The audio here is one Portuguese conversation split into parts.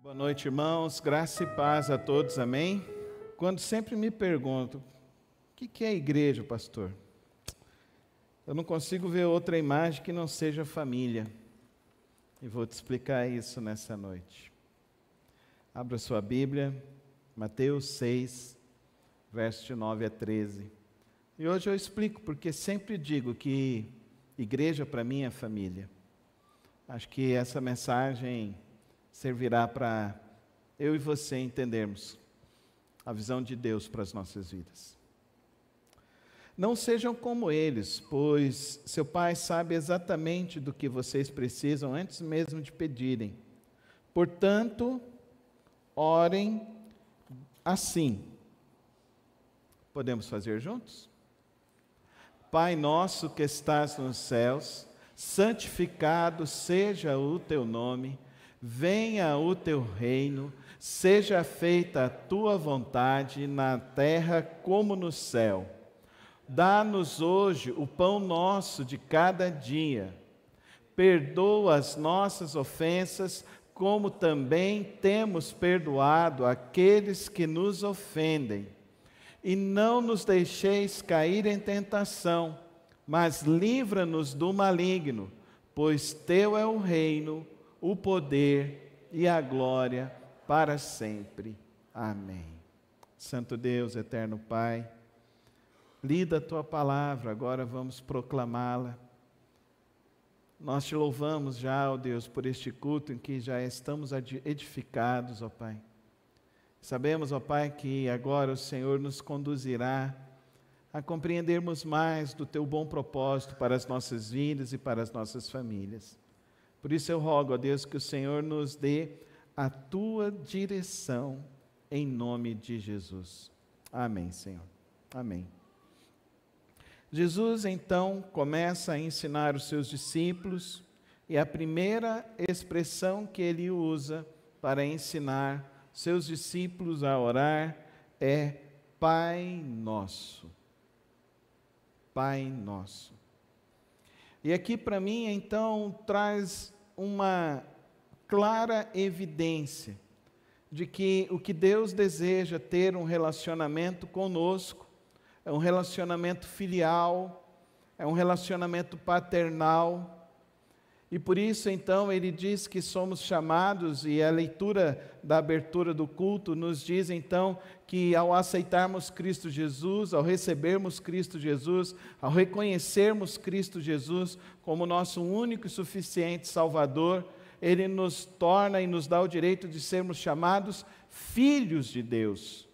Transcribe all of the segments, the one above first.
Boa noite, irmãos. Graça e paz a todos, amém? Quando sempre me perguntam, o que é a igreja, pastor? Eu não consigo ver outra imagem que não seja família. E vou te explicar isso nessa noite. Abra sua Bíblia, Mateus 6, versos de 9 a 13. E hoje eu explico, porque sempre digo que igreja para mim é família. Acho que essa mensagem servirá para eu e você entendermos a visão de Deus para as nossas vidas. Não sejam como eles, pois seu Pai sabe exatamente do que vocês precisam antes mesmo de pedirem. Portanto, orem assim. Podemos fazer juntos? Pai nosso que estás nos céus, santificado seja o teu nome. Venha o teu reino, seja feita a tua vontade na terra como no céu. Dá-nos hoje o pão nosso de cada dia. Perdoa as nossas ofensas, como também temos perdoado aqueles que nos ofendem. E não nos deixeis cair em tentação, mas livra-nos do maligno, pois teu é o reino, o poder e a glória para sempre. Amém. Santo Deus, eterno Pai, lida a tua palavra, agora vamos proclamá-la. Nós te louvamos já, ó Deus, por este culto em que já estamos edificados, ó Pai. Sabemos, ó Pai, que agora o Senhor nos conduzirá a compreendermos mais do teu bom propósito para as nossas vidas e para as nossas famílias. Por isso eu rogo a Deus que o Senhor nos dê a tua direção em nome de Jesus. Amém, Senhor. Amém. Jesus então começa a ensinar os seus discípulos e a primeira expressão que ele usa para ensinar seus discípulos a orar é Pai Nosso. Pai Nosso. E aqui para mim, então, traz uma clara evidência de que o que Deus deseja ter um relacionamento conosco, é um relacionamento filial, é um relacionamento paternal. E por isso, então, ele diz que somos chamados, e a leitura da abertura do culto nos diz, então, que ao aceitarmos Cristo Jesus, ao recebermos Cristo Jesus, ao reconhecermos Cristo Jesus como nosso único e suficiente Salvador, ele nos torna e nos dá o direito de sermos chamados filhos de Deus.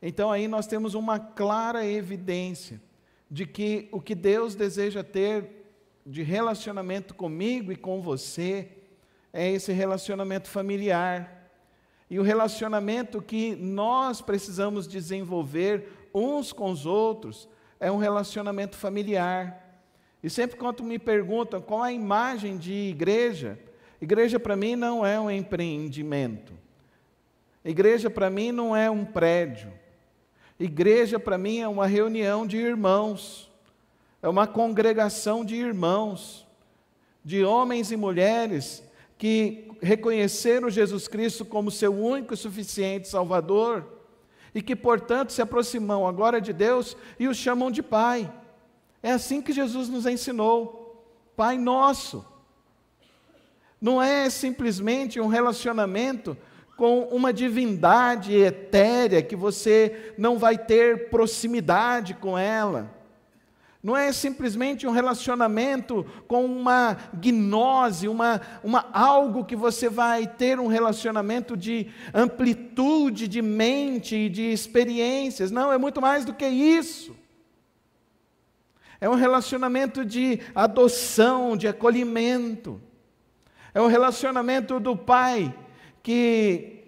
Então, aí nós temos uma clara evidência de que o que Deus deseja ter de relacionamento comigo e com você, é esse relacionamento familiar. E o relacionamento que nós precisamos desenvolver uns com os outros, é um relacionamento familiar. E sempre quando me perguntam qual a imagem de igreja, igreja para mim não é um empreendimento. Igreja para mim não é um prédio. Igreja para mim é uma reunião de irmãos. É uma congregação de irmãos, de homens e mulheres que reconheceram Jesus Cristo como seu único e suficiente Salvador e que, portanto, se aproximam agora de Deus e o chamam de Pai. É assim que Jesus nos ensinou, Pai Nosso. Não é simplesmente um relacionamento com uma divindade etérea que você não vai ter proximidade com ela. Não é simplesmente um relacionamento com uma gnose, algo que você vai ter um relacionamento de amplitude de mente e de experiências. Não, é muito mais do que isso. É um relacionamento de adoção, de acolhimento. É um relacionamento do pai que,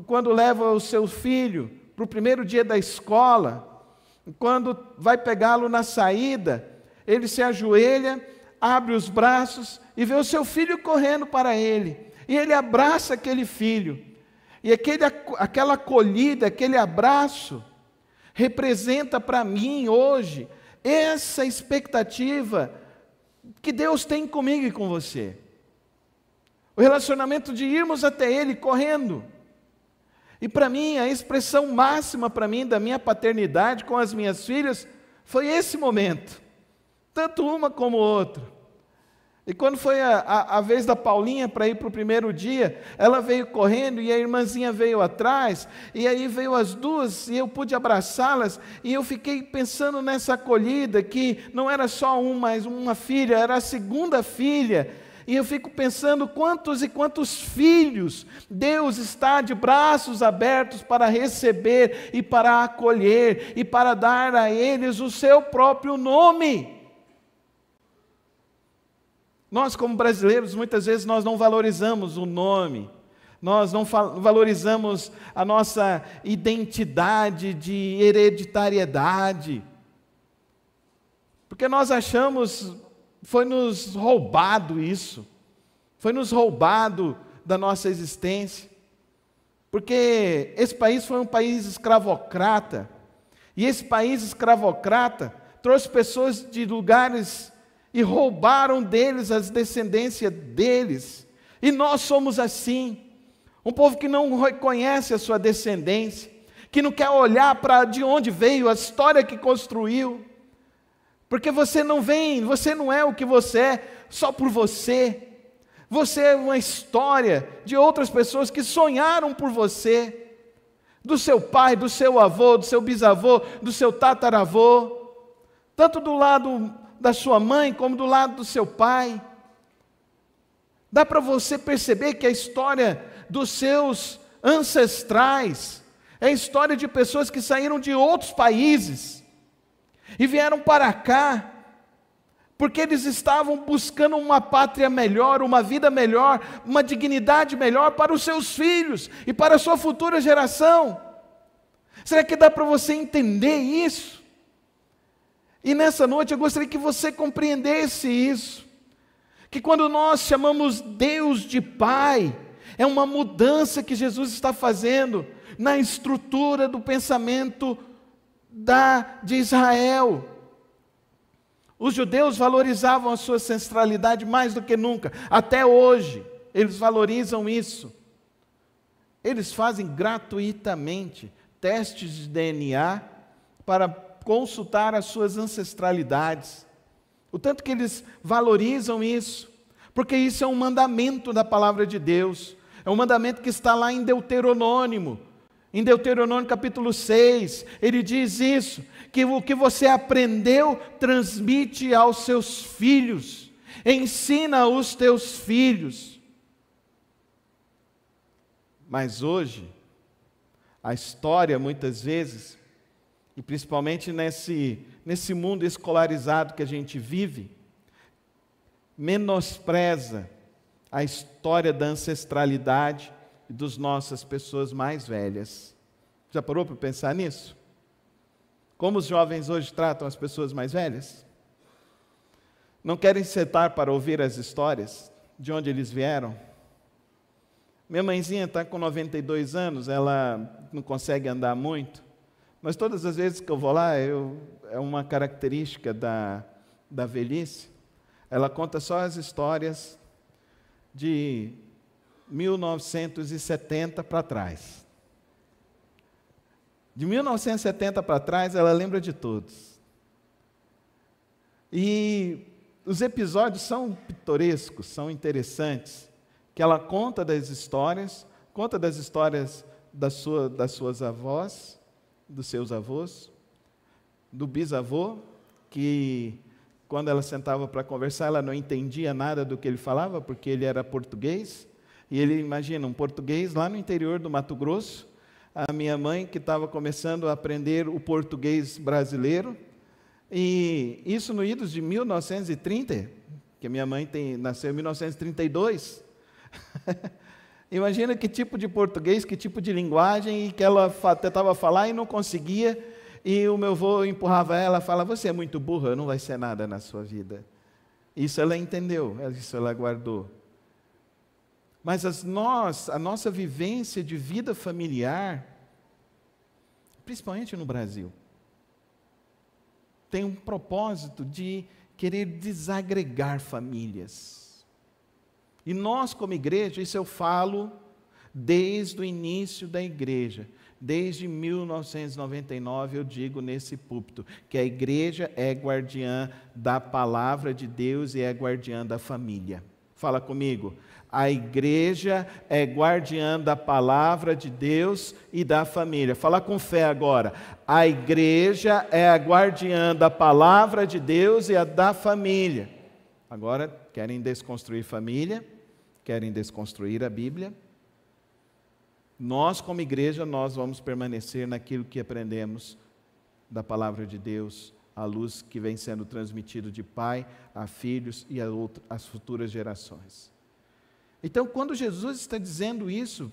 quando leva o seu filho para o primeiro dia da escola, quando vai pegá-lo na saída, ele se ajoelha, abre os braços e vê o seu filho correndo para ele. E ele abraça aquele filho. E aquela acolhida, aquele abraço, representa para mim hoje essa expectativa que Deus tem comigo e com você. O relacionamento de irmos até Ele correndo. E para mim, a expressão máxima para mim da minha paternidade com as minhas filhas foi esse momento. Tanto uma como outra. E quando foi a vez da Paulinha para ir para o primeiro dia, ela veio correndo e a irmãzinha veio atrás, e aí veio as duas e eu pude abraçá-las, e eu fiquei pensando nessa acolhida, que não era só uma filha, era a segunda filha, e eu fico pensando quantos e quantos filhos Deus está de braços abertos para receber e para acolher e para dar a eles o seu próprio nome. Nós, como brasileiros, muitas vezes nós não valorizamos o nome, nós não valorizamos a nossa identidade de hereditariedade, porque nós achamos, foi nos roubado isso, foi nos roubado da nossa existência, porque esse país foi um país escravocrata, e esse país escravocrata trouxe pessoas de lugares e roubaram deles as descendências deles. E nós somos assim, um povo que não reconhece a sua descendência, que não quer olhar para de onde veio, a história que construiu, porque você não é o que você é só por você, você é uma história de outras pessoas que sonharam por você, do seu pai, do seu avô, do seu bisavô, do seu tataravô, tanto do lado da sua mãe, como do lado do seu pai. Dá para você perceber que a história dos seus ancestrais é a história de pessoas que saíram de outros países e vieram para cá, porque eles estavam buscando uma pátria melhor, uma vida melhor, uma dignidade melhor para os seus filhos e para a sua futura geração. Será que dá para você entender isso? E nessa noite eu gostaria que você compreendesse isso, que quando nós chamamos Deus de Pai, é uma mudança que Jesus está fazendo na estrutura do pensamento de Israel. Os judeus valorizavam a sua ancestralidade mais do que nunca, até hoje, eles valorizam isso. Eles fazem gratuitamente testes de DNA para consultar as suas ancestralidades, o tanto que eles valorizam isso, porque isso é um mandamento da palavra de Deus, é um mandamento que está lá em Deuteronômio capítulo 6, ele diz isso, que o que você aprendeu, transmite aos seus filhos, ensina aos teus filhos. Mas hoje, a história muitas vezes, e principalmente nesse mundo escolarizado que a gente vive, menospreza a história da ancestralidade das nossas pessoas mais velhas. Já parou para pensar nisso? Como os jovens hoje tratam as pessoas mais velhas? Não querem sentar para ouvir as histórias de onde eles vieram? Minha mãezinha está com 92 anos, ela não consegue andar muito, mas todas as vezes que eu vou lá, é uma característica da velhice, ela conta só as histórias de 1970 para trás. De 1970 para trás, ela lembra de todos. E os episódios são pitorescos, são interessantes, que ela conta das histórias das suas avós, dos seus avós, do bisavô, que quando ela sentava para conversar, ela não entendia nada do que ele falava, porque ele era português, e ele, imagina, um português lá no interior do Mato Grosso, a minha mãe que estava começando a aprender o português brasileiro, e isso no idos de 1930, que minha mãe nasceu em 1932, imagina que tipo de português, que tipo de linguagem, e que ela tentava falar e não conseguia, e o meu avô empurrava ela, falava, você é muito burra, não vai ser nada na sua vida. Isso ela entendeu, isso ela guardou. Mas a nossa vivência de vida familiar, principalmente no Brasil, tem um propósito de querer desagregar famílias. E nós, como igreja, isso eu falo desde o início da igreja, desde 1999, eu digo nesse púlpito, que a igreja é guardiã da palavra de Deus e é guardiã da família. Fala comigo. A igreja é guardiã da palavra de Deus e da família. Fala com fé agora. A igreja é a guardiã da palavra de Deus e a da família. Agora, querem desconstruir família? Querem desconstruir a Bíblia? Nós, como igreja, nós vamos permanecer naquilo que aprendemos da palavra de Deus, a luz que vem sendo transmitida de pai a filhos e às futuras gerações. Então, quando Jesus está dizendo isso,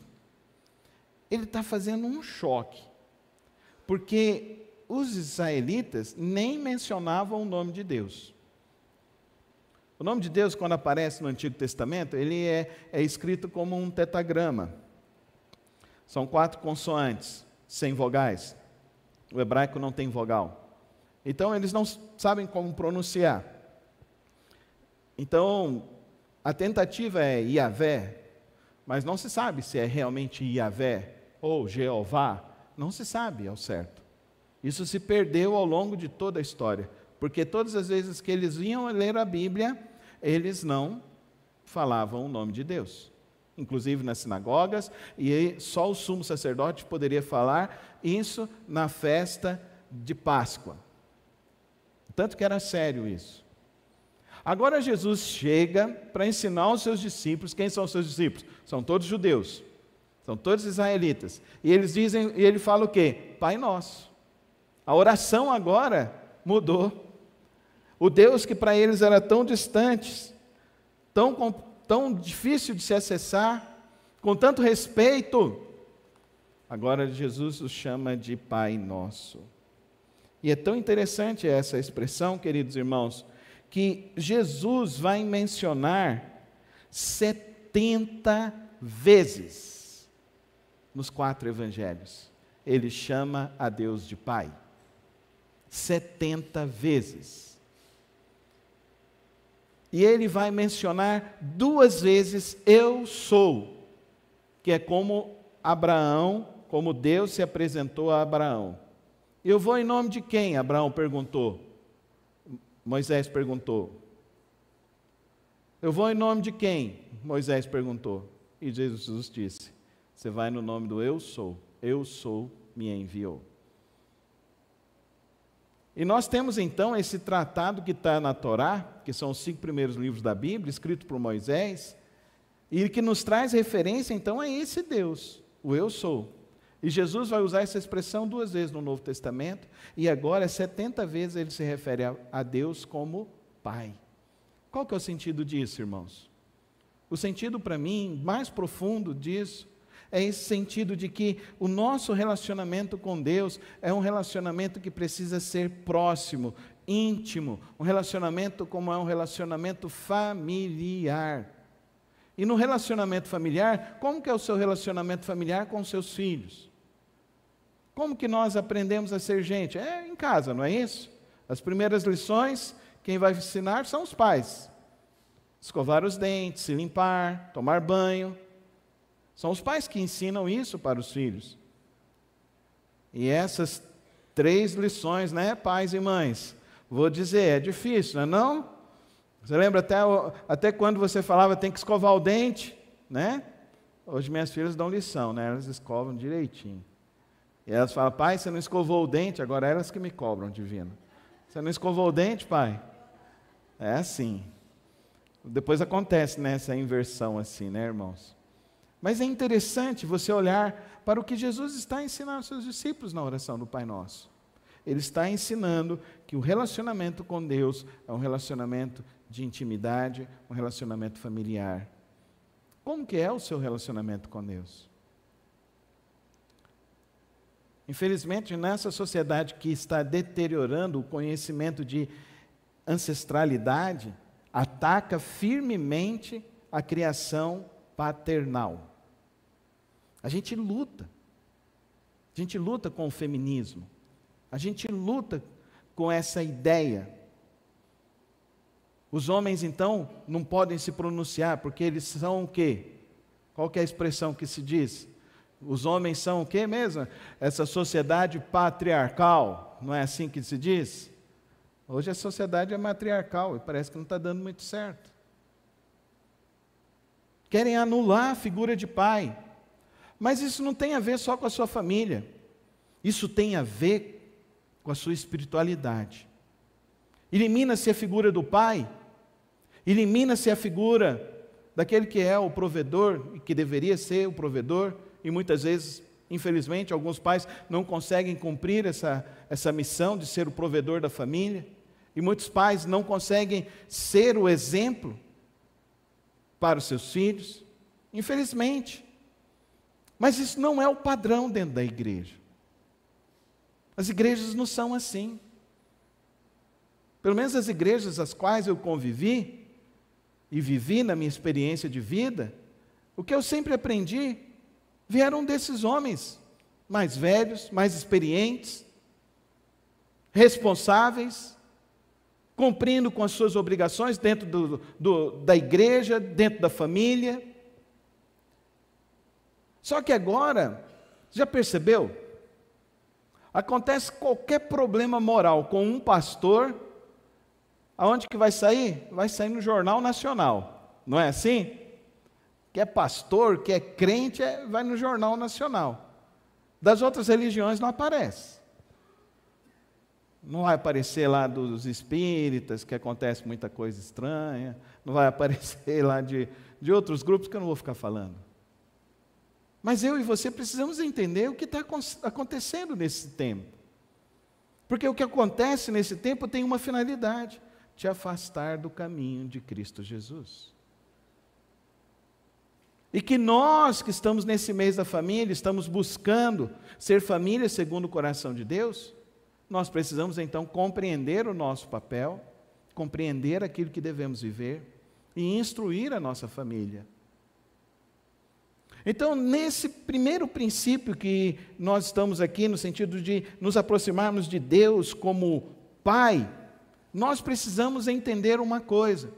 ele está fazendo um choque, porque os israelitas nem mencionavam o nome de Deus. O nome de Deus, quando aparece no Antigo Testamento, ele é escrito como um tetagrama. São 4 consoantes, sem vogais. O hebraico não tem vogal. Então, eles não sabem como pronunciar. Então, a tentativa é Iavé, mas não se sabe se é realmente Iavé ou Jeová. Não se sabe ao certo. Isso se perdeu ao longo de toda a história, porque todas as vezes que eles iam ler a Bíblia, eles não falavam o nome de Deus. Inclusive nas sinagogas, e só o sumo sacerdote poderia falar isso na festa de Páscoa. Tanto que era sério isso. Agora Jesus chega para ensinar os seus discípulos. Quem são os seus discípulos? São todos judeus, são todos israelitas. E ele fala o quê? Pai Nosso. A oração agora mudou. O Deus que para eles era tão distante, tão difícil de se acessar, com tanto respeito, agora Jesus os chama de Pai Nosso. E é tão interessante essa expressão, queridos irmãos, que Jesus vai mencionar 70 vezes nos 4 evangelhos. Ele chama a Deus de Pai. 70 vezes. E ele vai mencionar 2 vezes eu sou, que é como Abraão, como Deus se apresentou a Abraão. Eu vou em nome de quem? Abraão perguntou. Moisés perguntou. Eu vou em nome de quem? Moisés perguntou. E Jesus disse, você vai no nome do eu sou me enviou. E nós temos então esse tratado que está na Torá, que são os 5 primeiros livros da Bíblia, escrito por Moisés, e que nos traz referência então a esse Deus, o eu sou. E Jesus vai usar essa expressão 2 vezes no Novo Testamento, e agora 70 vezes ele se refere a Deus como Pai. Qual que é o sentido disso, irmãos? O sentido para mim, mais profundo disso, é esse sentido de que o nosso relacionamento com Deus é um relacionamento que precisa ser próximo, íntimo, um relacionamento como é um relacionamento familiar. E no relacionamento familiar, como que é o seu relacionamento familiar com os seus filhos? Como que nós aprendemos a ser gente? É em casa, não é isso? As primeiras lições, quem vai ensinar são os pais. Escovar os dentes, se limpar, tomar banho. São os pais que ensinam isso para os filhos. E essas 3 lições, né, pais e mães? Vou dizer, é difícil, não é não? Você lembra até quando você falava tem que escovar o dente, né? Hoje minhas filhas dão lição, né? Elas escovam direitinho. E elas falam, pai, você não escovou o dente? Agora elas que me cobram, divino. Você não escovou o dente, pai? É assim. Depois acontece, né, essa inversão assim, né, irmãos? Mas é interessante você olhar para o que Jesus está ensinando aos seus discípulos na oração do Pai Nosso. Ele está ensinando que o relacionamento com Deus é um relacionamento de intimidade, um relacionamento familiar. Como que é o seu relacionamento com Deus? Infelizmente, nessa sociedade que está deteriorando o conhecimento de ancestralidade, ataca firmemente a criação paternal. A gente luta com o feminismo, a gente luta com essa ideia. Os homens, então, não podem se pronunciar, porque eles são o quê? Qual que é a expressão que se diz? Os homens são o quê mesmo? Essa sociedade patriarcal, não é assim que se diz? Hoje a sociedade é matriarcal e parece que não está dando muito certo. Querem anular a figura de pai. Mas isso não tem a ver só com a sua família. Isso tem a ver com a sua espiritualidade. Elimina-se a figura do pai, elimina-se a figura daquele que é o provedor e que deveria ser o provedor, e muitas vezes, infelizmente, alguns pais não conseguem cumprir essa missão de ser o provedor da família, e muitos pais não conseguem ser o exemplo para os seus filhos, infelizmente. Mas isso não é o padrão dentro da igreja. As igrejas não são assim. Pelo menos as igrejas às quais eu convivi e vivi na minha experiência de vida, o que eu sempre aprendi vieram desses homens mais velhos, mais experientes, responsáveis, cumprindo com as suas obrigações dentro da igreja, dentro da família. Só que agora, já percebeu? Acontece qualquer problema moral com um pastor, aonde que vai sair? Vai sair no Jornal Nacional, não é assim? Que é pastor, que é crente, vai no Jornal Nacional. Das outras religiões não aparece. Não vai aparecer lá dos espíritas, que acontece muita coisa estranha, não vai aparecer lá de outros grupos que eu não vou ficar falando. Mas eu e você precisamos entender o que está acontecendo nesse tempo. Porque o que acontece nesse tempo tem uma finalidade: te afastar do caminho de Cristo Jesus. E que nós que estamos nesse mês da família, estamos buscando ser família segundo o coração de Deus, nós precisamos então compreender o nosso papel, compreender aquilo que devemos viver e instruir a nossa família. Então, nesse primeiro princípio que nós estamos aqui, no sentido de nos aproximarmos de Deus como Pai, nós precisamos entender uma coisa,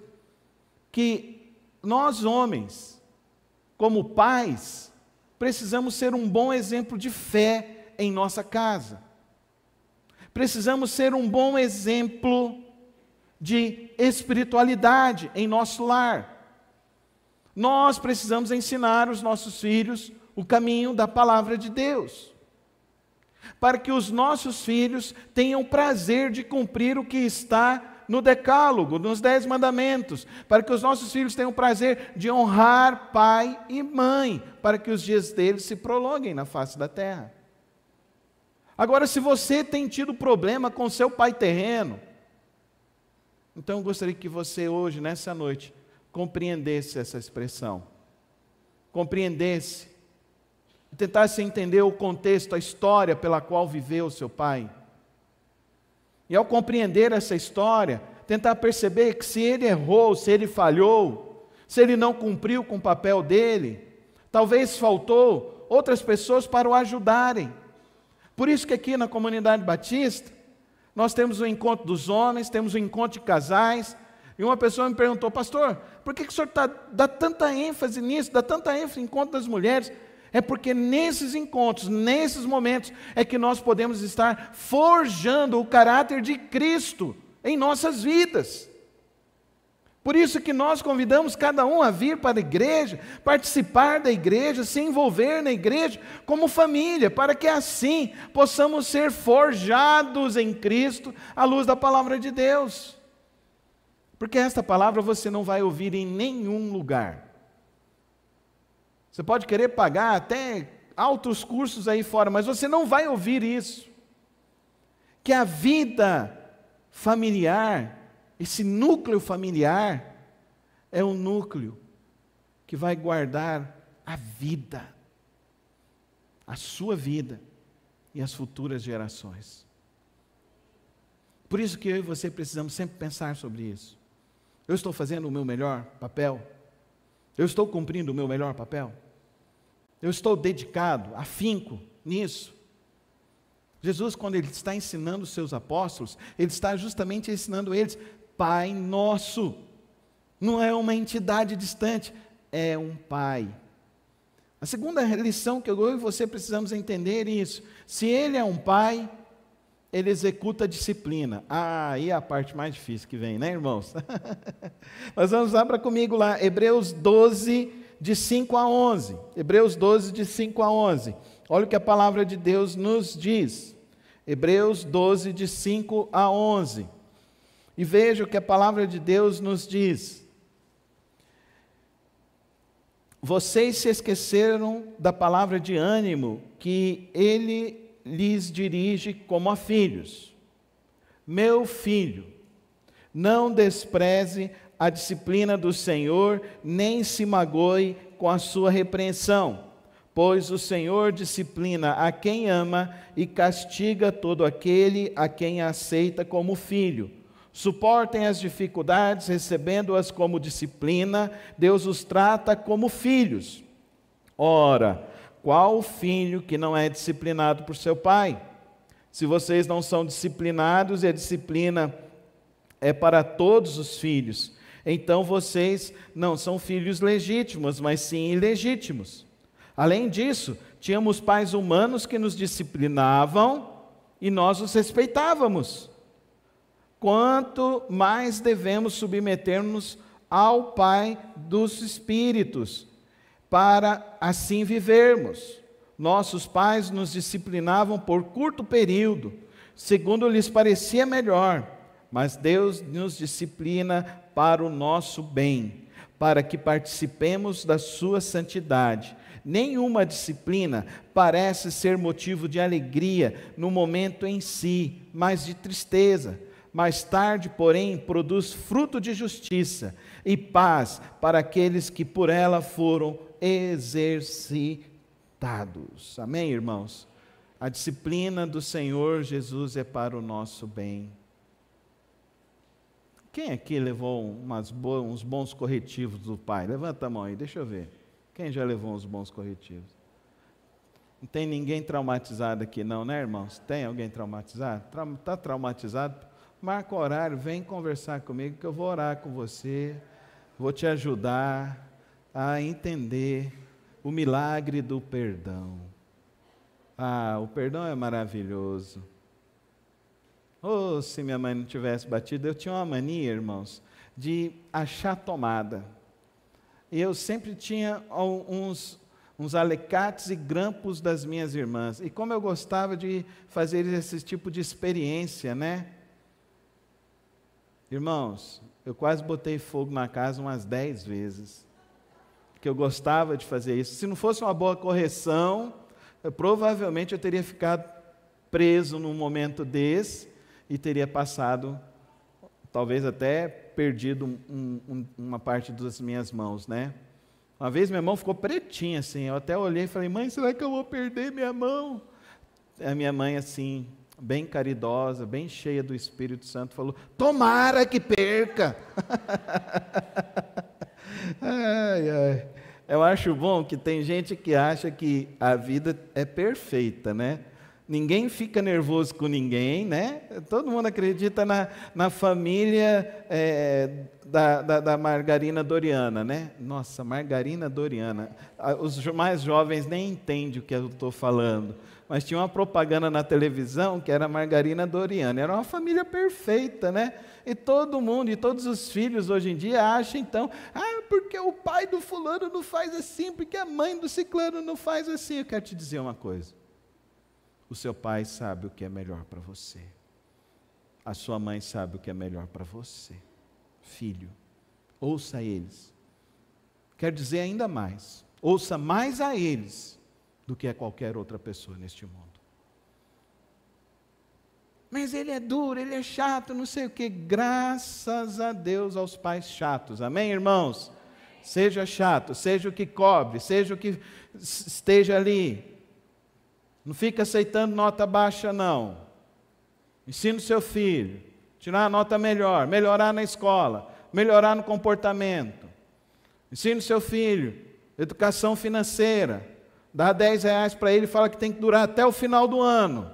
que nós homens, como pais, precisamos ser um bom exemplo de fé em nossa casa. Precisamos ser um bom exemplo de espiritualidade em nosso lar. Nós precisamos ensinar os nossos filhos o caminho da palavra de Deus, para que os nossos filhos tenham prazer de cumprir o que está no decálogo, nos 10 mandamentos, para que os nossos filhos tenham prazer de honrar pai e mãe, para que os dias deles se prolonguem na face da terra. Agora, se você tem tido problema com seu pai terreno, então eu gostaria que você hoje, nessa noite, compreendesse essa expressão, compreendesse, tentasse entender o contexto, a história pela qual viveu o seu pai. E ao compreender essa história, tentar perceber que se ele errou, se ele falhou, se ele não cumpriu com o papel dele, talvez faltou outras pessoas para o ajudarem. Por isso que aqui na comunidade batista, nós temos o encontro dos homens, temos o encontro de casais, e uma pessoa me perguntou: pastor, por que o senhor dá tanta ênfase nisso, dá tanta ênfase no encontro das mulheres? É porque nesses encontros, nesses momentos, é que nós podemos estar forjando o caráter de Cristo em nossas vidas. Por isso que nós convidamos cada um a vir para a igreja, participar da igreja, se envolver na igreja como família, para que assim possamos ser forjados em Cristo à luz da palavra de Deus. Porque esta palavra você não vai ouvir em nenhum lugar. Você pode querer pagar até altos cursos aí fora, mas você não vai ouvir isso. Que a vida familiar, esse núcleo familiar, é um núcleo que vai guardar a vida, a sua vida e as futuras gerações. Por isso que eu e você precisamos sempre pensar sobre isso. Eu estou fazendo o meu melhor papel? Eu estou cumprindo o meu melhor papel? Eu estou dedicado, afinco nisso? Jesus, quando Ele está ensinando os seus apóstolos, Ele está justamente ensinando eles Pai nosso. Não é uma entidade distante, é um Pai. A segunda lição que eu e você precisamos entender isso. Se Ele é um Pai, Ele executa a disciplina. Aí é a parte mais difícil que vem, né, irmãos? Mas vamos, abra comigo lá, Hebreus 12, de 5 a 11. Hebreus 12, de 5 a 11. Olha o que a palavra de Deus nos diz. Hebreus 12, de 5 a 11. E veja o que a palavra de Deus nos diz. Vocês se esqueceram da palavra de ânimo que Ele lhes dirige como a filhos. Meu filho, não despreze a disciplina do Senhor, nem se magoe com a sua repreensão, pois o Senhor disciplina a quem ama e castiga todo aquele a quem aceita como filho. Suportem as dificuldades, recebendo-as como disciplina, Deus os trata como filhos. Ora, qual filho que não é disciplinado por seu pai? Se vocês não são disciplinados e a disciplina é para todos os filhos, então vocês não são filhos legítimos, mas sim ilegítimos. Além disso, tínhamos pais humanos que nos disciplinavam e nós os respeitávamos. Quanto mais devemos submeter-nos ao Pai dos Espíritos, para assim vivermos. Nossos pais nos disciplinavam por curto período, segundo lhes parecia melhor, mas Deus nos disciplina para o nosso bem, para que participemos da sua santidade. Nenhuma disciplina parece ser motivo de alegria no momento em si, mas de tristeza. Mais tarde, porém, produz fruto de justiça e paz para aqueles que por ela foram exercitados. Amém, irmãos? A disciplina do Senhor Jesus é para o nosso bem. Quem aqui levou uns bons corretivos do pai? Levanta a mão aí, deixa eu ver. Quem já levou uns bons corretivos? Não tem ninguém traumatizado aqui não, né, irmãos? Tem alguém traumatizado? Está traumatizado? Marca o horário, vem conversar comigo que eu vou orar com você, vou te ajudar a entender o milagre do perdão. O perdão é maravilhoso. Se minha mãe não tivesse batido, eu tinha uma mania, irmãos, de achar tomada. E eu sempre tinha uns alicates e grampos das minhas irmãs. E como eu gostava de fazer esse tipo de experiência, né? Irmãos, eu quase botei fogo na casa umas 10 vezes, porque eu gostava de fazer isso. Se não fosse uma boa correção, provavelmente eu teria ficado preso num momento desse e teria passado, talvez até perdido uma parte das minhas mãos, né? Uma vez minha mão ficou pretinha assim, eu até olhei e falei, mãe, será que eu vou perder minha mão? A minha mãe assim, bem caridosa, bem cheia do Espírito Santo, falou, tomara que perca. Eu acho bom que tem gente que acha que a vida é perfeita, né? Ninguém fica nervoso com ninguém, né? Todo mundo acredita na família da Margarina Doriana, né? Nossa, Margarina Doriana. Os mais jovens nem entendem o que eu estou falando. Mas tinha uma propaganda na televisão que era Margarina Doriana. Era uma família perfeita, né? E todo mundo, e todos os filhos hoje em dia acham então, porque o pai do fulano não faz assim, porque a mãe do ciclano não faz assim. Eu quero te dizer uma coisa. O seu pai sabe o que é melhor para você. A sua mãe sabe o que é melhor para você. Filho, ouça eles. Quero dizer ainda mais, ouça mais a eles do que a qualquer outra pessoa neste mundo. Mas ele é duro, ele é chato, não sei o quê. Graças a Deus aos pais chatos. Amém, irmãos? Seja chato, seja o que cobre, seja o que esteja ali. Não fica aceitando nota baixa, não. Ensina o seu filho, tirar a nota melhor, melhorar na escola, melhorar no comportamento. Ensina o seu filho, educação financeira. Dá R$10 para ele e fala que tem que durar até o final do ano.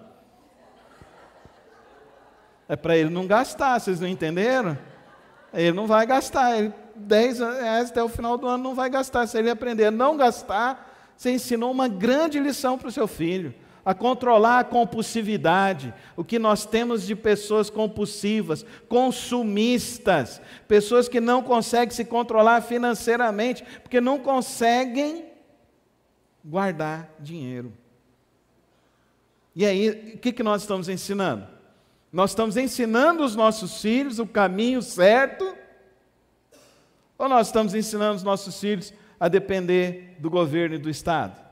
É para ele não gastar, vocês não entenderam? Ele não vai gastar, ele, 10 reais até o final do ano não vai gastar. Se ele aprender a não gastar, você ensinou uma grande lição para o seu filho, a controlar a compulsividade. O que nós temos de pessoas compulsivas, consumistas, pessoas que não conseguem se controlar financeiramente, porque não conseguem guardar dinheiro. E aí, o que nós estamos ensinando? Nós estamos ensinando os nossos filhos o caminho certo, ou nós estamos ensinando os nossos filhos a depender do governo e do Estado?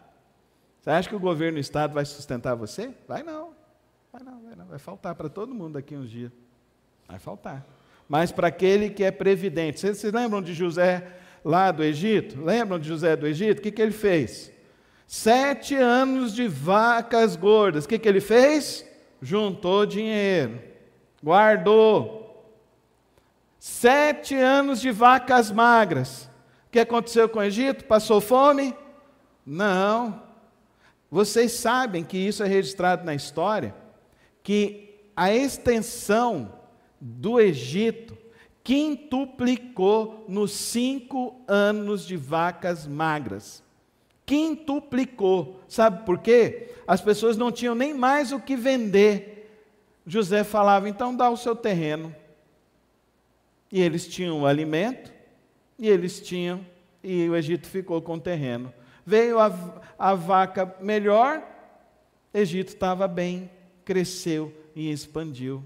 Você acha que o governo e o Estado vai sustentar você? Vai não. Vai faltar para todo mundo daqui uns dias. Vai faltar. Mas para aquele que é previdente. Vocês lembram de José lá do Egito? Lembram de José do Egito? O que ele fez? 7 anos de vacas gordas. O que ele fez? Juntou dinheiro, guardou. 7 anos de vacas magras. O que aconteceu com o Egito? Passou fome? Não. Vocês sabem que isso é registrado na história, que a extensão do Egito quintuplicou nos 5 anos de vacas magras. Quintuplicou. Sabe por quê? As pessoas não tinham nem mais o que vender. José falava, então dá o seu terreno. E eles tinham o alimento, e o Egito ficou com o terreno. Veio a vaca melhor, o Egito estava bem, cresceu e expandiu.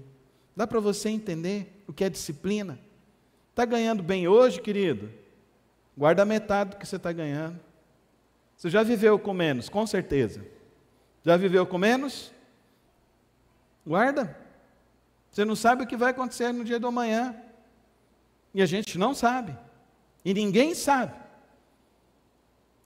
Dá para você entender o que é disciplina? Está ganhando bem hoje, querido? Guarda metade do que você está ganhando. Você já viveu com menos, com certeza. Já viveu com menos? Guarda. Você não sabe o que vai acontecer no dia do amanhã. E a gente não sabe. E ninguém sabe.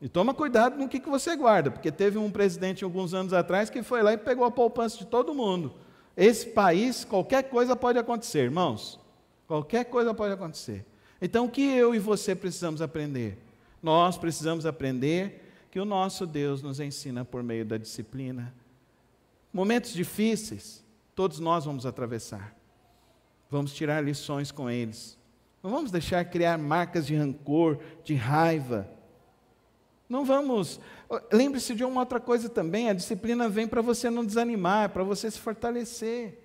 E toma cuidado no que você guarda, porque teve um presidente alguns anos atrás que foi lá e pegou a poupança de todo mundo. Esse país, qualquer coisa pode acontecer, irmãos. Qualquer coisa pode acontecer. Então, o que eu e você precisamos aprender? Nós precisamos aprender que o nosso Deus nos ensina por meio da disciplina. Momentos difíceis, todos nós vamos atravessar. Vamos tirar lições com eles. Não vamos deixar criar marcas de rancor, de raiva. Não vamos... Lembre-se de uma outra coisa também, a disciplina vem para você não desanimar, para você se fortalecer.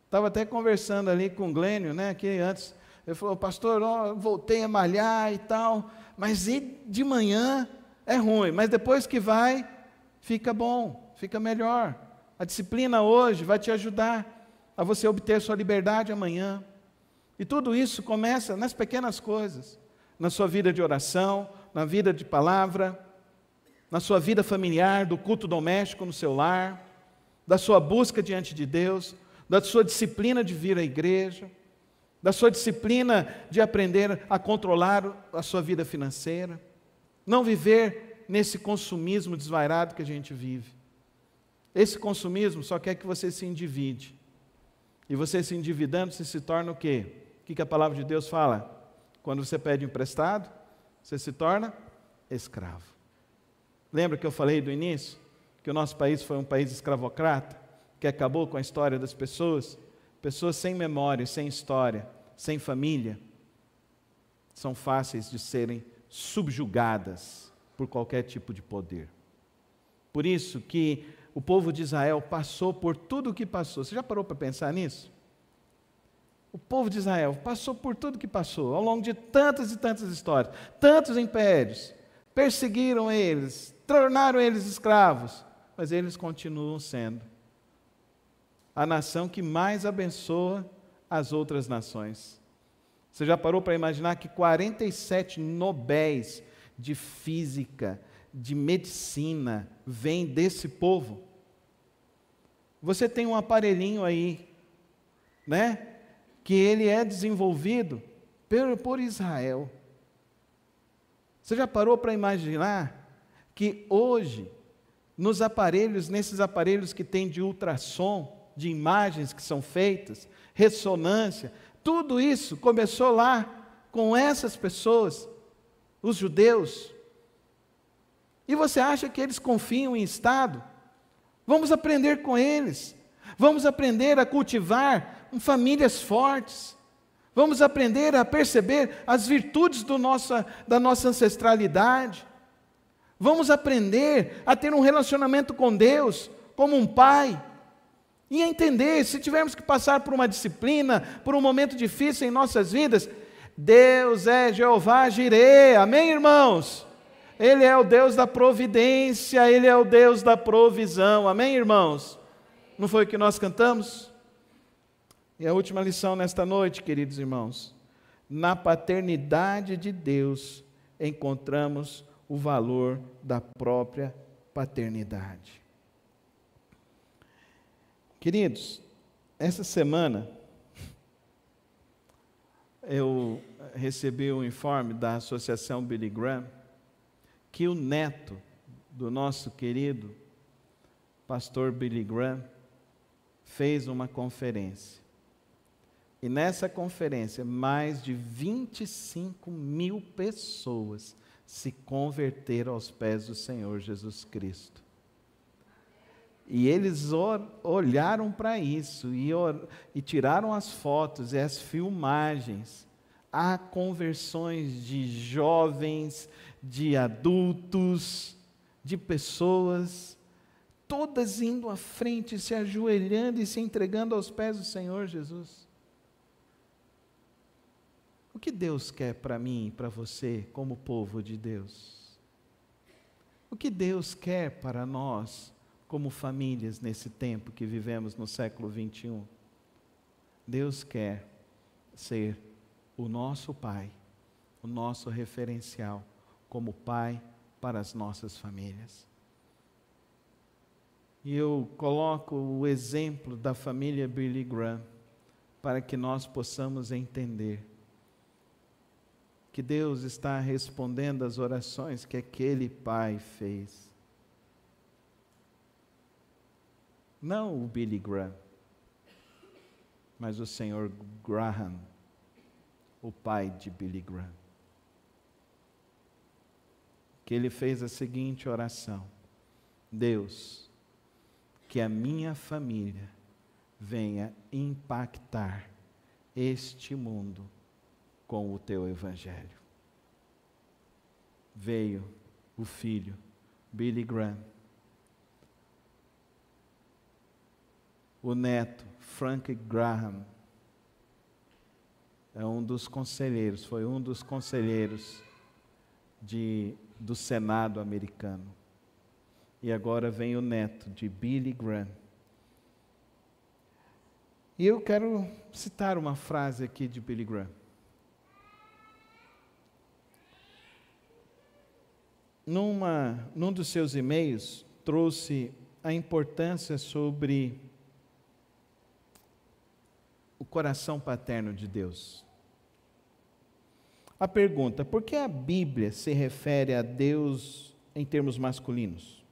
Estava até conversando ali com o Glênio, né, que antes, ele falou, pastor, voltei a malhar e tal, mas e de manhã é ruim, mas depois que vai, fica bom, fica melhor. A disciplina hoje vai te ajudar a você obter sua liberdade amanhã. E tudo isso começa nas pequenas coisas, na sua vida de oração, na vida de palavra, na sua vida familiar, do culto doméstico no seu lar, da sua busca diante de Deus, da sua disciplina de vir à igreja, da sua disciplina de aprender a controlar a sua vida financeira. Não viver nesse consumismo desvairado que a gente vive. Esse consumismo só quer que você se endivide. E você se endividando, você se torna o quê? O que a palavra de Deus fala? Quando você pede emprestado, você se torna escravo. Lembra que eu falei do início? Que o nosso país foi um país escravocrata, que acabou com a história das pessoas? Pessoas sem memória, sem história, sem família, são fáceis de serem subjugadas por qualquer tipo de poder. Por isso que o povo de Israel passou por tudo o que passou. Você já parou para pensar nisso? O povo de Israel passou por tudo o que passou, ao longo de tantas e tantas histórias, tantos impérios, perseguiram eles, tornaram eles escravos, mas eles continuam sendo a nação que mais abençoa as outras nações. Você já parou para imaginar que 47 nobéis de física, de medicina, vêm desse povo? Você tem um aparelhinho aí, né? Que ele é desenvolvido por Israel. Você já parou para imaginar que hoje, nesses aparelhos que tem de ultrassom, de imagens que são feitas, ressonância, tudo isso começou lá com essas pessoas, os judeus. E você acha que eles confiam em Estado? Vamos aprender com eles. Vamos aprender a cultivar famílias fortes. Vamos aprender a perceber as virtudes da nossa ancestralidade. Vamos aprender a ter um relacionamento com Deus como um pai. E entender, se tivermos que passar por uma disciplina, por um momento difícil em nossas vidas, Deus é Jeová Jireh, amém, irmãos? Ele é o Deus da providência, Ele é o Deus da provisão, amém, irmãos? Não foi o que nós cantamos? E a última lição nesta noite, queridos irmãos, na paternidade de Deus encontramos o valor da própria paternidade. Queridos, essa semana eu recebi um informe da Associação Billy Graham que o neto do nosso querido pastor Billy Graham fez uma conferência. E nessa conferência, mais de 25 mil pessoas se converteram aos pés do Senhor Jesus Cristo. E eles olharam para isso e tiraram as fotos e as filmagens. Há conversões de jovens, de adultos, de pessoas, todas indo à frente, se ajoelhando e se entregando aos pés do Senhor Jesus. O que Deus quer para mim e para você como povo de Deus? O que Deus quer para nós como famílias nesse tempo que vivemos no século 21? Deus quer ser o nosso Pai, o nosso referencial como Pai para as nossas famílias. E eu coloco o exemplo da família Billy Graham para que nós possamos entender que Deus está respondendo às orações que aquele pai fez. Não o Billy Graham, mas o Sr. Graham, o pai de Billy Graham. Que ele fez a seguinte oração: Deus, que a minha família venha impactar este mundo com o teu evangelho. Veio o filho Billy Graham, o neto Frank Graham foi um dos conselheiros do Senado americano. E agora vem o neto de Billy Graham. E eu quero citar uma frase aqui de Billy Graham. Num dos seus e-mails, trouxe a importância sobre o coração paterno de Deus. A pergunta: por que a Bíblia se refere a Deus em termos masculinos?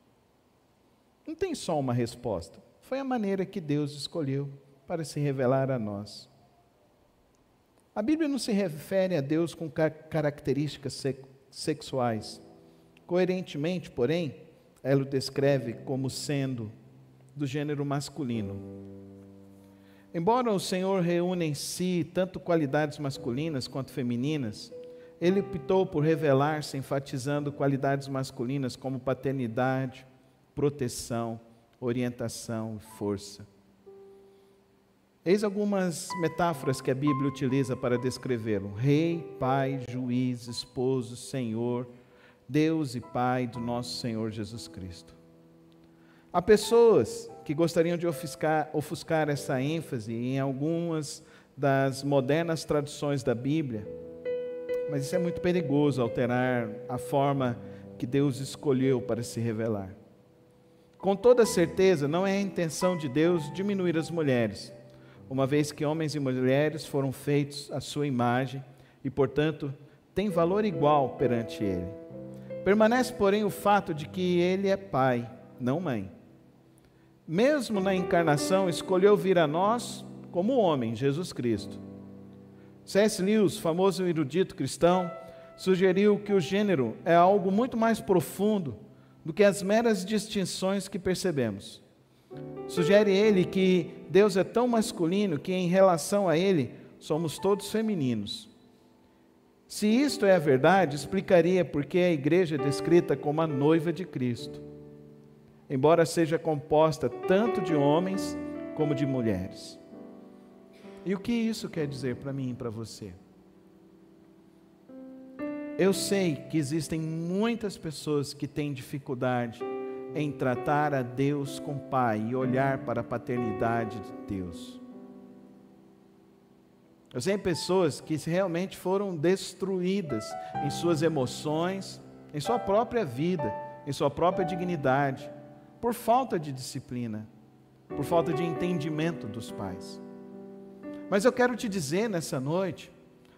Não tem só uma resposta. Foi a maneira que Deus escolheu para se revelar a nós. A Bíblia não se refere a Deus com características sexuais. Coerentemente, porém, ela o descreve como sendo do gênero masculino. Embora o Senhor reúna em si tanto qualidades masculinas quanto femininas, Ele optou por revelar-se enfatizando qualidades masculinas como paternidade, proteção, orientação e força. Eis algumas metáforas que a Bíblia utiliza para descrevê-lo: rei, pai, juiz, esposo, Senhor, Deus e Pai do nosso Senhor Jesus Cristo. Há pessoas que gostariam de ofuscar essa ênfase em algumas das modernas traduções da Bíblia, mas isso é muito perigoso, alterar a forma que Deus escolheu para se revelar. Com toda certeza, não é a intenção de Deus diminuir as mulheres, uma vez que homens e mulheres foram feitos à sua imagem e, portanto, têm valor igual perante Ele. Permanece, porém, o fato de que Ele é Pai, não mãe. Mesmo na encarnação, escolheu vir a nós como homem, Jesus Cristo. C.S. Lewis, famoso erudito cristão, sugeriu que o gênero é algo muito mais profundo do que as meras distinções que percebemos. Sugere ele que Deus é tão masculino que, em relação a Ele, somos todos femininos. Se isto é a verdade, explicaria por que a igreja é descrita como a noiva de Cristo, embora seja composta tanto de homens como de mulheres. E o que isso quer dizer para mim e para você? Eu sei que existem muitas pessoas que têm dificuldade em tratar a Deus com Pai e olhar para a paternidade de Deus. Eu sei pessoas que realmente foram destruídas em suas emoções, em sua própria vida, em sua própria dignidade, por falta de disciplina, por falta de entendimento dos pais. Mas eu quero te dizer nessa noite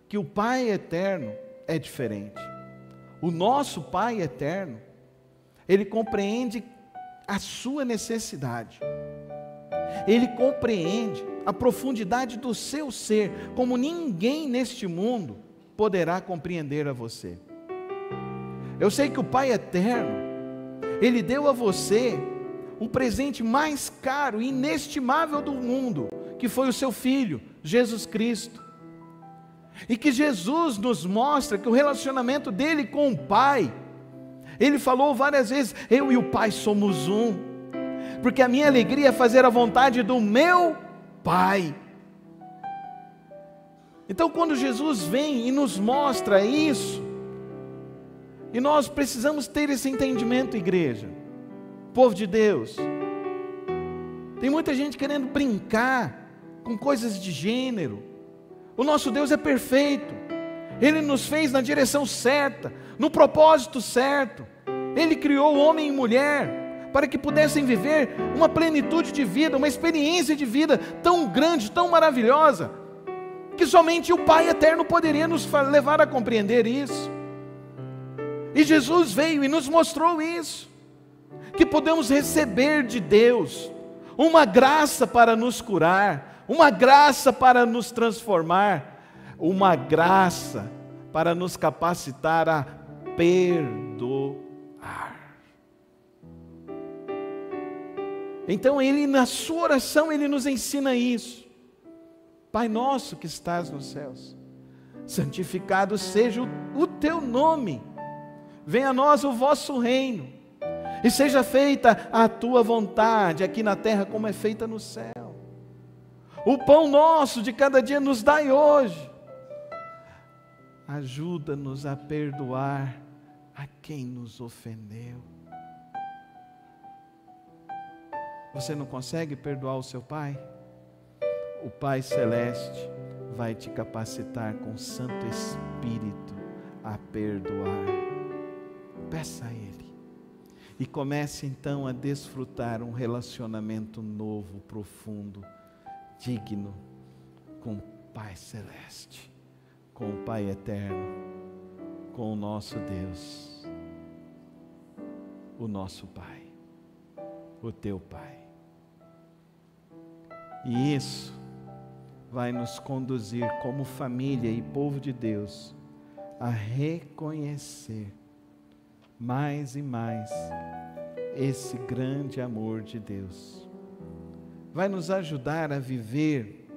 que o Pai eterno é diferente. O nosso Pai eterno, Ele compreende a sua necessidade. Ele compreende a profundidade do seu ser, como ninguém neste mundo poderá compreender a você. Eu sei que o Pai eterno, Ele deu a você o presente mais caro e inestimável do mundo, que foi o seu Filho, Jesus Cristo. E que Jesus nos mostra que o relacionamento dele com o Pai, ele falou várias vezes: eu e o Pai somos um, porque a minha alegria é fazer a vontade do meu Pai. Então, quando Jesus vem e nos mostra isso, e nós precisamos ter esse entendimento, igreja, povo de Deus. Tem muita gente querendo brincar com coisas de gênero. O nosso Deus é perfeito, Ele nos fez na direção certa, no propósito certo. Ele criou homem e mulher para que pudessem viver uma plenitude de vida, uma experiência de vida tão grande, tão maravilhosa, que somente o Pai eterno poderia nos levar a compreender isso. E Jesus veio e nos mostrou isso, que podemos receber de Deus uma graça para nos curar, uma graça para nos transformar, uma graça para nos capacitar a perdoar. Então Ele, na sua oração, Ele nos ensina isso. Pai nosso que estás nos céus, santificado seja o teu nome, venha a nós o vosso reino, e seja feita a tua vontade, aqui na terra como é feita no céu. O pão nosso de cada dia nos dai hoje. Ajuda-nos a perdoar a quem nos ofendeu. Você não consegue perdoar o seu pai? O Pai Celeste vai te capacitar com o Santo Espírito a perdoar. Peça a Ele. E comece então a desfrutar um relacionamento novo, profundo, digno com o Pai Celeste, com o Pai Eterno, com o nosso Deus, o nosso Pai, o teu Pai. E isso vai nos conduzir como família e povo de Deus a reconhecer mais e mais esse grande amor de Deus. Vai nos ajudar a viver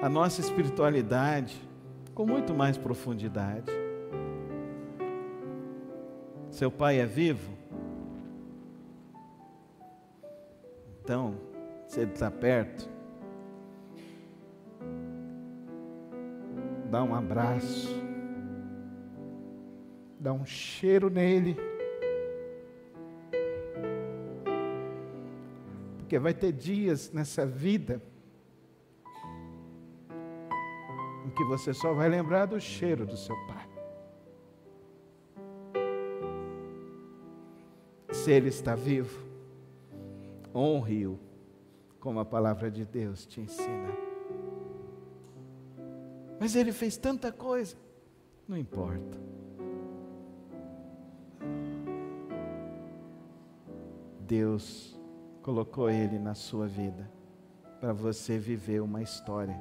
a nossa espiritualidade com muito mais profundidade. Seu pai é vivo? Então, se ele está perto, dá um abraço, dá um cheiro nele, porque vai ter dias nessa vida em que você só vai lembrar do cheiro do seu pai. Se ele está vivo, honre-o, como a palavra de Deus te ensina. Mas ele fez tanta coisa, não importa. Deus colocou ele na sua vida para você viver uma história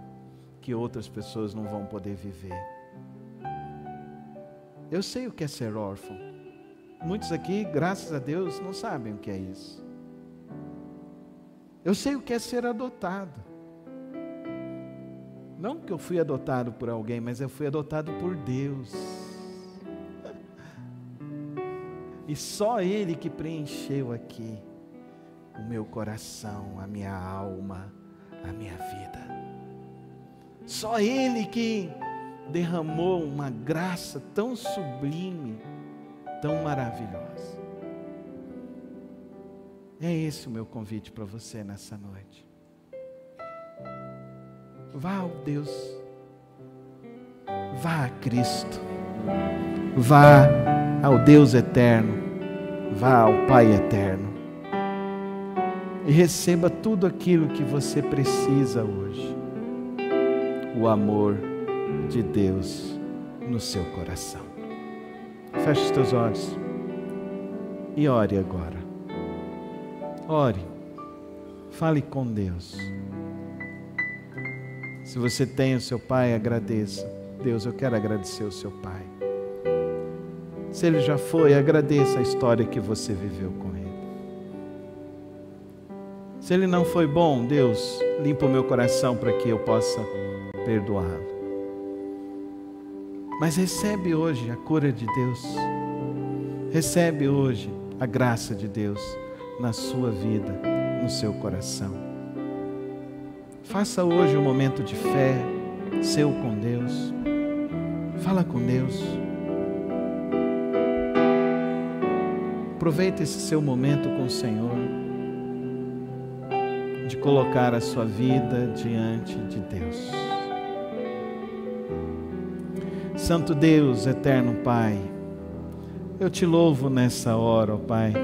que outras pessoas não vão poder viver. Eu sei o que é ser órfão. Muitos aqui, graças a Deus, não sabem o que é isso. Eu sei o que é ser adotado. Não que eu fui adotado por alguém, mas eu fui adotado por Deus. E só Ele que preencheu aqui o meu coração, a minha alma, a minha vida. Só Ele que derramou uma graça tão sublime, tão maravilhosa. É esse o meu convite para você nessa noite. Vá ao Deus, vá a Cristo, vá ao Deus eterno, vá ao Pai eterno e receba tudo aquilo que você precisa hoje. O amor de Deus no seu coração. Feche os teus olhos e ore agora. Ore, fale com Deus. Se você tem o seu pai, agradeça. Deus, eu quero agradecer o seu pai. Se ele já foi, agradeça a história que você viveu com ele. Se ele não foi bom, Deus, limpa o meu coração para que eu possa perdoá-lo. Mas recebe hoje a cura de Deus. Recebe hoje a graça de Deus na sua vida, no seu coração. Faça hoje um momento de fé seu com Deus. Fala com Deus. Aproveita esse seu momento com o Senhor, de colocar a sua vida diante de Deus. Santo Deus, eterno Pai, eu te louvo nessa hora, ó Pai.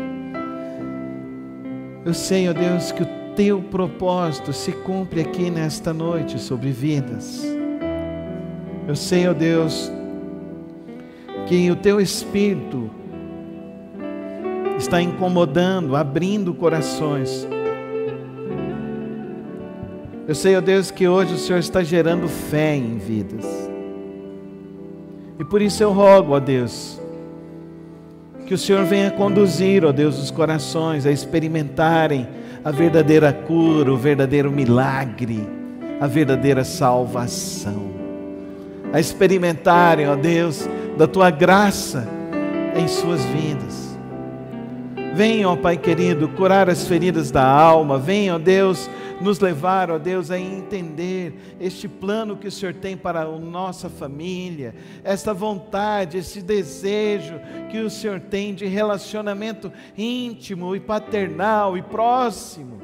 Eu sei, ó Deus, que o teu propósito se cumpre aqui nesta noite sobre vidas. Eu sei, ó Deus, que o teu Espírito está incomodando, abrindo corações. Eu sei, ó Deus, que hoje o Senhor está gerando fé em vidas. E por isso eu rogo, ó Deus, que o Senhor venha conduzir, ó Deus, os corações a experimentarem a verdadeira cura, o verdadeiro milagre, a verdadeira salvação. A experimentarem, ó Deus, da Tua graça em suas vidas. Venha, ó Pai querido, curar as feridas da alma. Venha, ó Deus, nos levar, ó Deus, a entender este plano que o Senhor tem para a nossa família, esta vontade, esse desejo que o Senhor tem de relacionamento íntimo e paternal e próximo.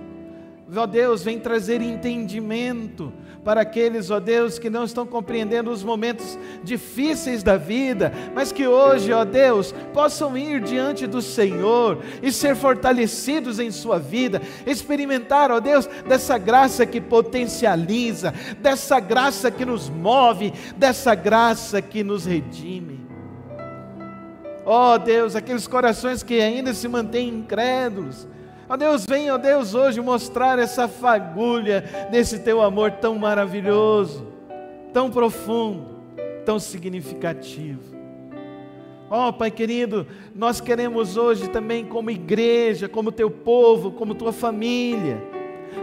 Ó Deus, vem trazer entendimento para aqueles, ó Deus, que não estão compreendendo os momentos difíceis da vida, mas que hoje, ó Deus, possam ir diante do Senhor e ser fortalecidos em sua vida, experimentar, ó Deus, dessa graça que potencializa, dessa graça que nos move, dessa graça que nos redime. Ó Deus, aqueles corações que ainda se mantêm incrédulos, ó Deus, vem, ó Deus, hoje mostrar essa fagulha desse Teu amor tão maravilhoso, tão profundo, tão significativo. Ó Pai querido, nós queremos hoje também como igreja, como Teu povo, como Tua família,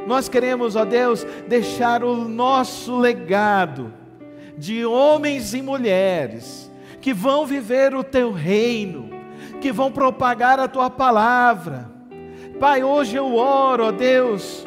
nós queremos, ó Deus, deixar o nosso legado de homens e mulheres que vão viver o Teu reino, que vão propagar a Tua palavra. Pai, hoje eu oro, ó Deus,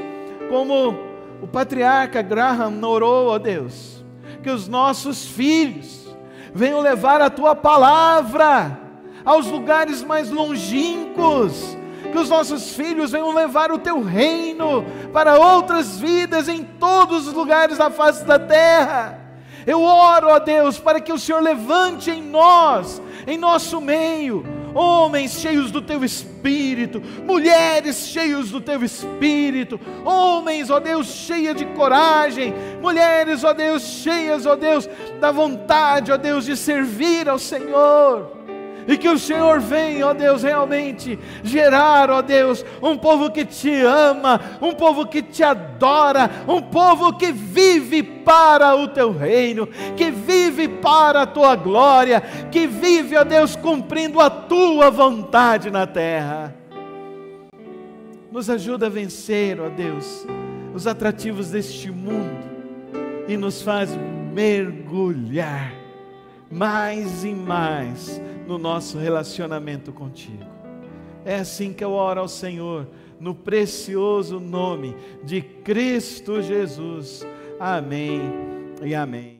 como o patriarca Graham orou, ó Deus, que os nossos filhos venham levar a Tua palavra aos lugares mais longínquos, que os nossos filhos venham levar o Teu reino para outras vidas em todos os lugares da face da terra. Eu oro, ó Deus, para que o Senhor levante em nós, em nosso meio, homens cheios do Teu Espírito, mulheres cheios do Teu Espírito, homens, ó Deus, cheios de coragem, mulheres, ó Deus, cheias, ó Deus, da vontade, ó Deus, de servir ao Senhor. E que o Senhor venha, ó Deus, realmente gerar, ó Deus, um povo que Te ama, um povo que Te adora, um povo que vive para o Teu reino, que vive para a Tua glória, que vive, ó Deus, cumprindo a Tua vontade na terra. Nos ajuda a vencer, ó Deus, os atrativos deste mundo e nos faz mergulhar mais e mais no nosso relacionamento contigo. É assim que eu oro ao Senhor, no precioso nome de Cristo Jesus. Amém e amém.